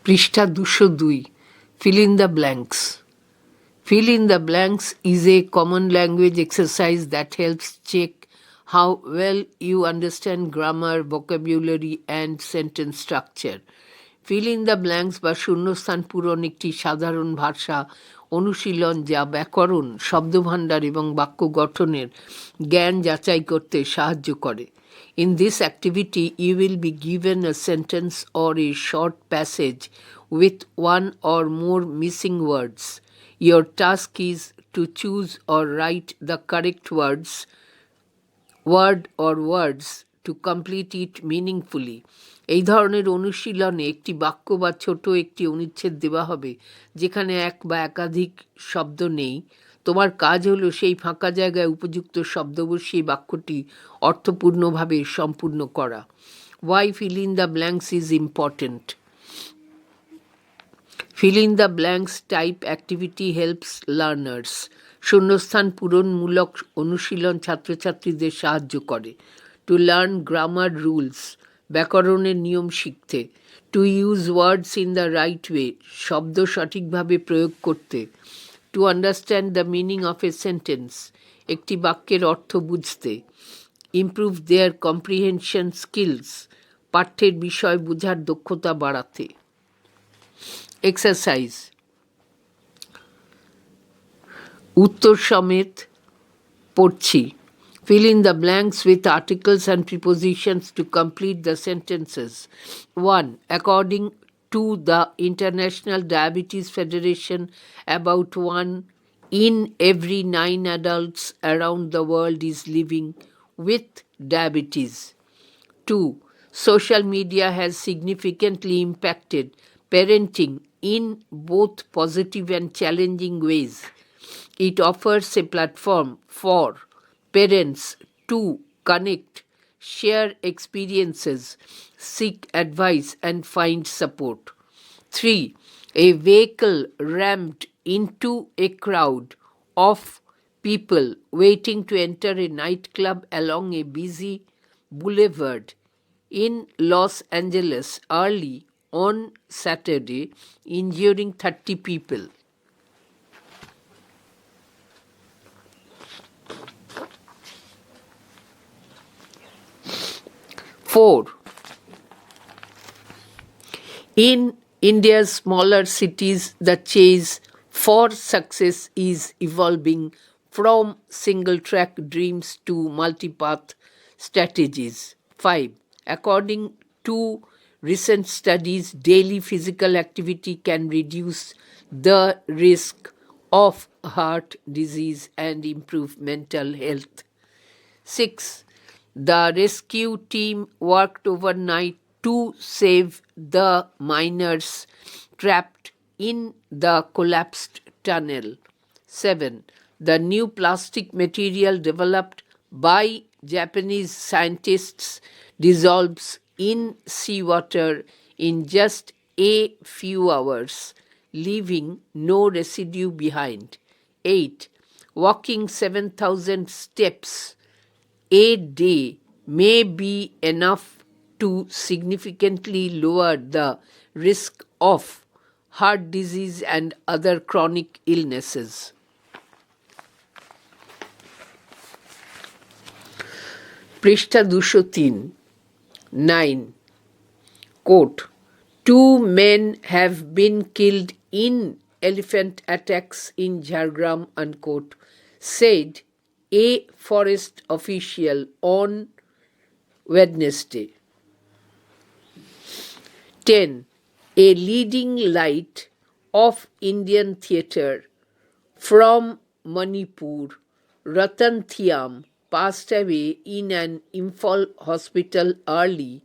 পৃষ্ঠা 202 Fill in the blanks. Fill in the blanks is a common language exercise that helps check how well you understand grammar, vocabulary, and sentence structure. Fill in the blanks বা শূন্যস্থান পূরণ একটি সাধারণ ভাষা অনুশীলন যা ব্যাকরণ, শব্দভাণ্ডার এবং বাক্য গঠনের জ্ঞান যাচাই করতে সাহায্য করে। In this activity, you will be given a sentence or a short passage with one or more missing words. Your task is to choose or write the correct word or words to complete it meaningfully. এই ধরনের অনুশীলনে একটি বাক্য বা ছোট একটি অনুচ্ছেদ দেওয়া হবে যেখানে এক বা একাধিক শব্দ নেই। তোমার কাজ হলো সেই ফাঁকা জায়গায় উপযুক্ত শব্দ বসিয়ে বাক্যটি অর্থপূর্ণভাবে সম্পূর্ণ করা। Why fill in the blanks is important. Fill in the blanks type activity helps learners. শূন্যস্থান পূরণমূলক অনুশীলন ছাত্রছাত্রীদের সাহায্য করে। To learn grammar rules. ব্যাকরণের নিয়ম শিখতে। To use words in the right way. শব্দ সঠিকভাবে প্রয়োগ করতে। To understand the meaning of a sentence. একটি বাক্যের অর্থ বুঝতে। Improve their comprehension skills. পাঠ্যের বিষয় বোঝার দক্ষতা বাড়াতে। Exercise. উত্তর সমেত পড়ছি। Fill in the blanks with articles and prepositions to complete the sentences. 1. According to the International Diabetes Federation, about 1 in every 9 adults around the world is living with diabetes. 2. Social media has significantly impacted parenting in both positive and challenging ways. It offers a platform for parents to connect, share experiences, seek advice, and find support. 3. A vehicle rammed into a crowd of people waiting to enter a nightclub along a busy boulevard in Los Angeles early on Saturday, injuring 30 people. 4. In India's smaller cities, the chase for success is evolving from single-track dreams to multipath strategies. 5. According to recent studies, daily physical activity can reduce the risk of heart disease and improve mental health. 6. The rescue team worked overnight to save the miners trapped in the collapsed tunnel. 7. The new plastic material developed by Japanese scientists dissolves in seawater in just a few hours, leaving no residue behind. 8. Walking 7,000 steps a day may be enough to significantly lower the risk of heart disease and other chronic illnesses. পৃষ্ঠা 203 9. Quote, 2 men have been killed in elephant attacks in Jhargram, unquote, said a forest official on Wednesday. 10. A leading light of Indian theatre from Manipur, Ratan Thiam, passed away in an Imphal hospital early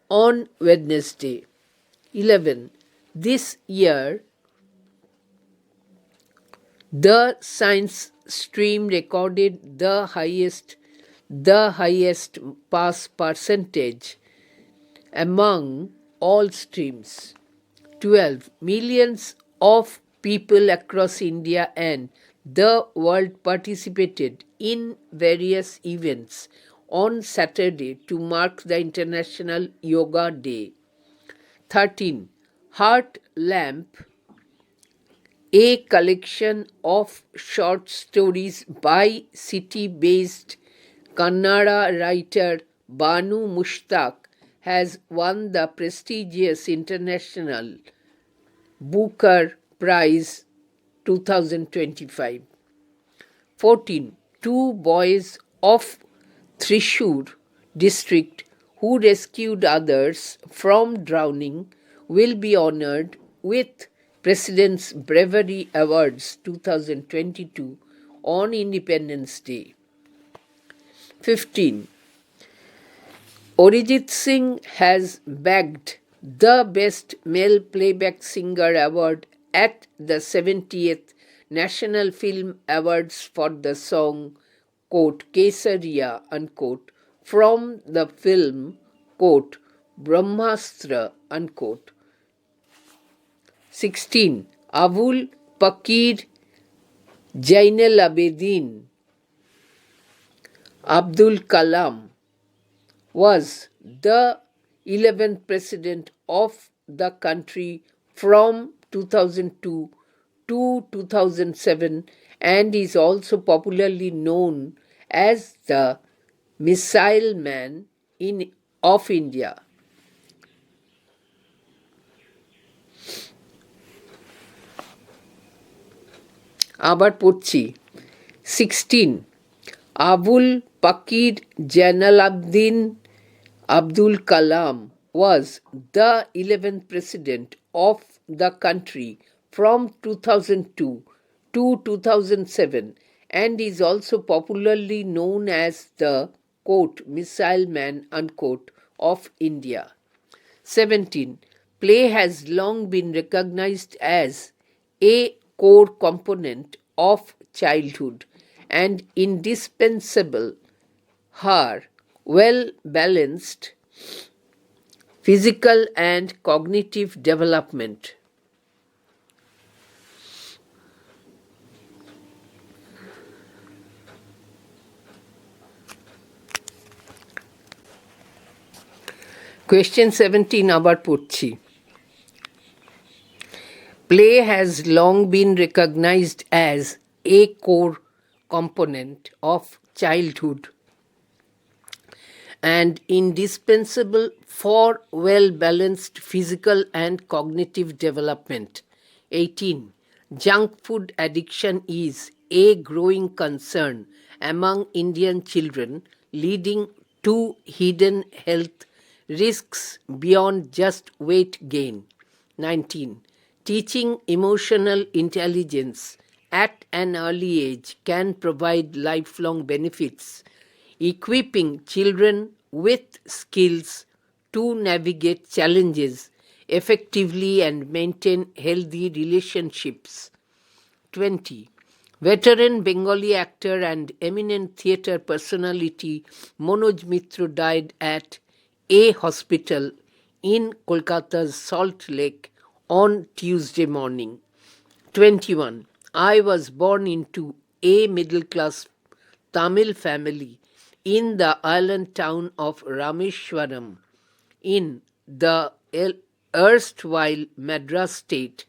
on Wednesday. 11. This year, the science stream recorded the highest pass percentage among all streams. 12. Millions of people across India and the world participated in various events on Saturday to mark the International Yoga Day. 13. Heart Lamp, a collection of short stories by city-based Kannada writer Banu Mushtaq, has won the prestigious International Booker Prize 2025. 14. Two boys of Thrissur district who rescued others from drowning will be honored with President's Bravery Awards 2022 on Independence Day. 15. Arijit Singh has bagged the Best Male Playback Singer award at the 70th National Film Awards for the song, quote, Kesariya, unquote, from the film, quote, Brahmastra, unquote. 16. Abul Pakir Jainal Abedin Abdul Kalam was the 11th president of the country from 2002 to 2007 and is also popularly known as the Missile Man of India. আবার পড়ছি 16. Abul Pakir Jainalabdin Abdul Kalam was the 11th president of the country from 2002 to 2007 and is also popularly known as the, quote, Missile Man, unquote, of India. 17. Play has long been recognized as a core component of childhood and indispensable her well-balanced physical and cognitive development. Question 17 আবার পড়ছি Play has long been recognized as a core component of childhood and indispensable for well-balanced physical and cognitive development. 18. Junk food addiction is a growing concern among Indian children, leading to hidden health risks beyond just weight gain. 19. Teaching emotional intelligence at an early age can provide lifelong benefits, equipping children with skills to navigate challenges effectively and maintain healthy relationships. 20. Veteran Bengali actor and eminent theatre personality Manoj Mitra died at a hospital in Kolkata's Salt Lake on Tuesday morning. 21. I was born into a middle-class Tamil family in the island town of Rameshwaram in the erstwhile Madras state.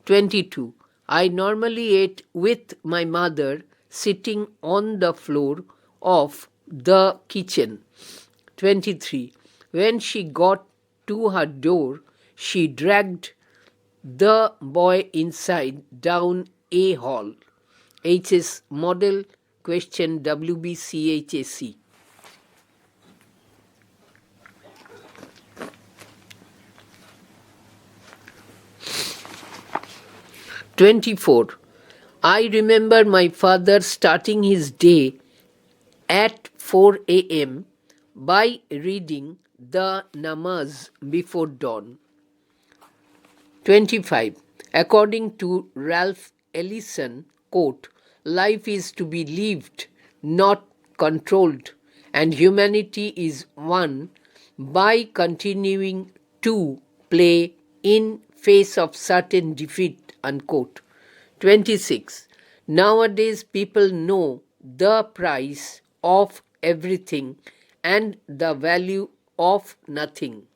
22. I normally ate with my mother sitting on the floor of the kitchen. 23. When she got to her door, she dragged the boy inside down a hall. HS Model Question wbchse. 24. I remember my father starting his day at 4 a.m. by reading the namaz before dawn. 25. According to Ralph Ellison, quote, life is to be lived, not controlled, and humanity is won by continuing to play in face of certain defeat, unquote. 26. Nowadays people know the price of everything and the value of nothing.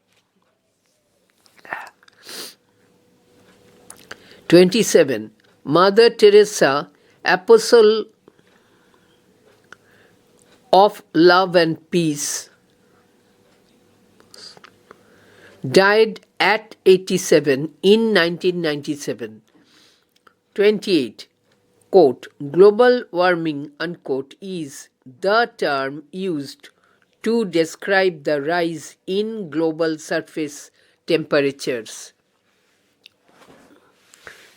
27. Mother Teresa, Apostle of Love and Peace, died at 87 in 1997. 28. Quote, global warming, unquote, is the term used to describe the rise in global surface temperatures.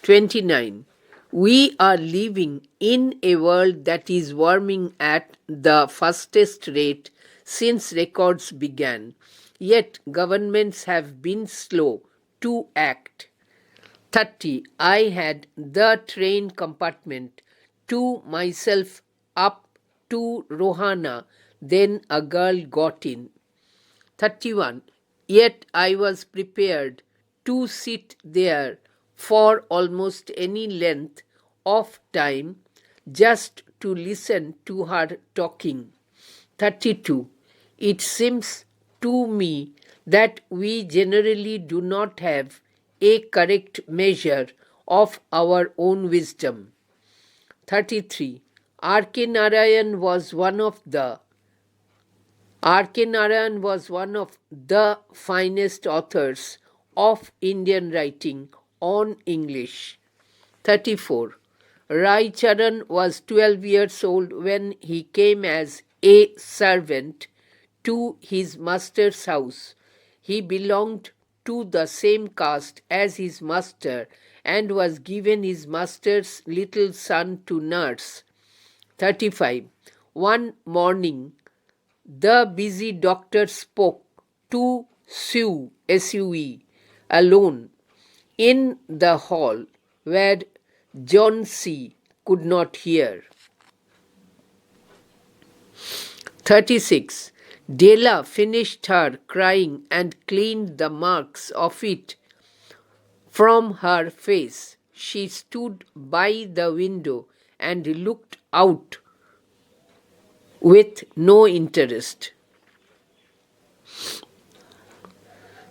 29. We are living in a world that is warming at the fastest rate since records began, yet governments have been slow to act. 30. I had the train compartment to myself up to Rohana, then a girl got in. 31. Yet I was prepared to sit there for almost any length of time just to listen to her talking. 32. It seems to me that we generally do not have a correct measure of our own wisdom. 33. R.K. Narayan was one of the finest authors of Indian writing on English. 34. Rai Charan was 12 years old when he came as a servant to his master's house. He belonged to the same caste as his master and was given his master's little son to nurse. 35. One morning, the busy doctor spoke to Sue, S-U-E, alone in the hall where John C. could not hear. 36. Della finished her crying and cleaned the marks of it from her face. She stood by the window and looked out with no interest.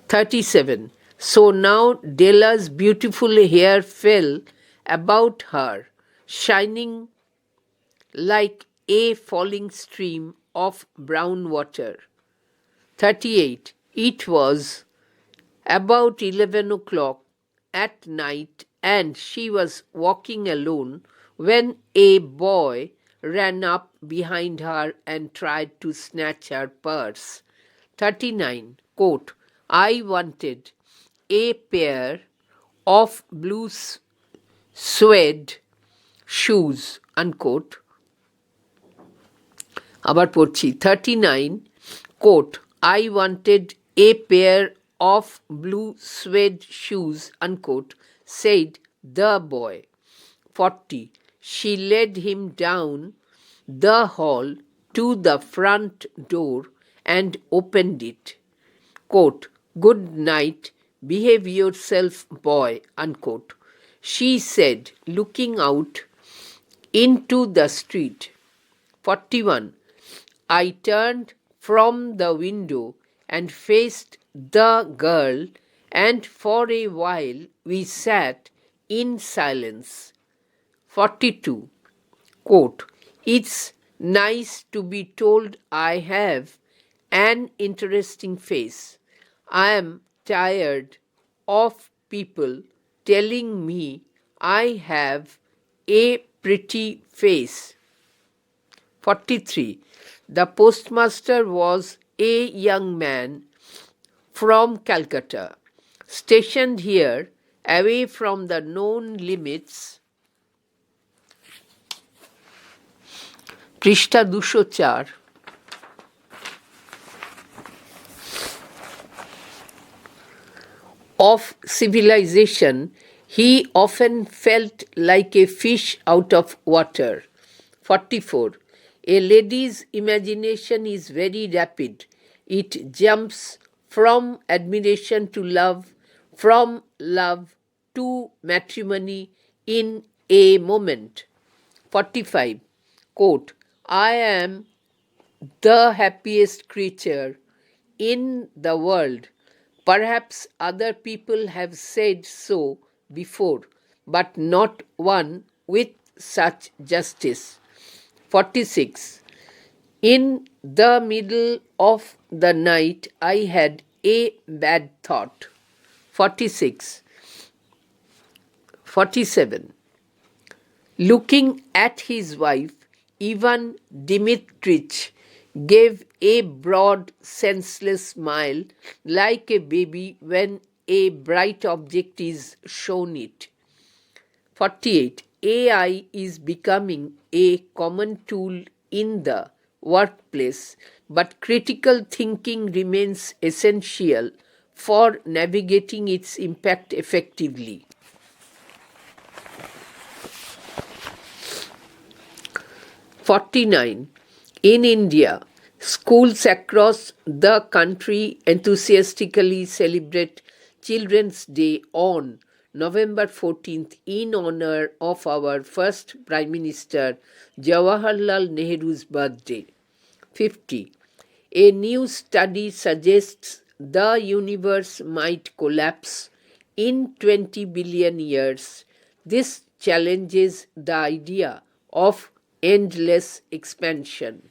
37. So now Della's beautiful hair fell about her, shining like a falling stream of brown water. 38. It was about 11 o'clock at night and she was walking alone when a boy ran up behind her and tried to snatch her purse. 39. Quote, I wanted a pair of blue suede shoes, unquote. আবার পড়ছি 39. Quote, I wanted a pair of blue suede shoes, unquote, said the boy. 40. She led him down the hall to the front door and opened it. Quote, good night, behave yourself, boy, unquote, she said, looking out into the street. 41. I turned from the window and faced the girl, and for a while we sat in silence. 42. Quote, it's nice to be told I have an interesting face. I am tired of people telling me I have a pretty face. 43. The postmaster was a young man from Calcutta, stationed here away from the known limits. পৃষ্ঠা 204. Of civilization, he often felt like a fish out of water. 44. A lady's imagination is very rapid. It jumps from admiration to love, from love to matrimony in a moment. 45. Quote, I am the happiest creature in the world. Perhaps other people have said so before, but not one with such justice. 46. In the middle of the night, I had a bad thought. 46. 47. Looking at his wife, Ivan Dmitrich gave a broad, senseless smile like a baby when a bright object is shown it. 48. AI is becoming a common tool in the workplace, but critical thinking remains essential for navigating its impact effectively. 49. In India, schools across the country enthusiastically celebrate Children's Day on November 14th in honor of our first Prime Minister Jawaharlal Nehru's birthday. 50. A new study suggests the universe might collapse in 20 billion years. This challenges the idea of endless expansion.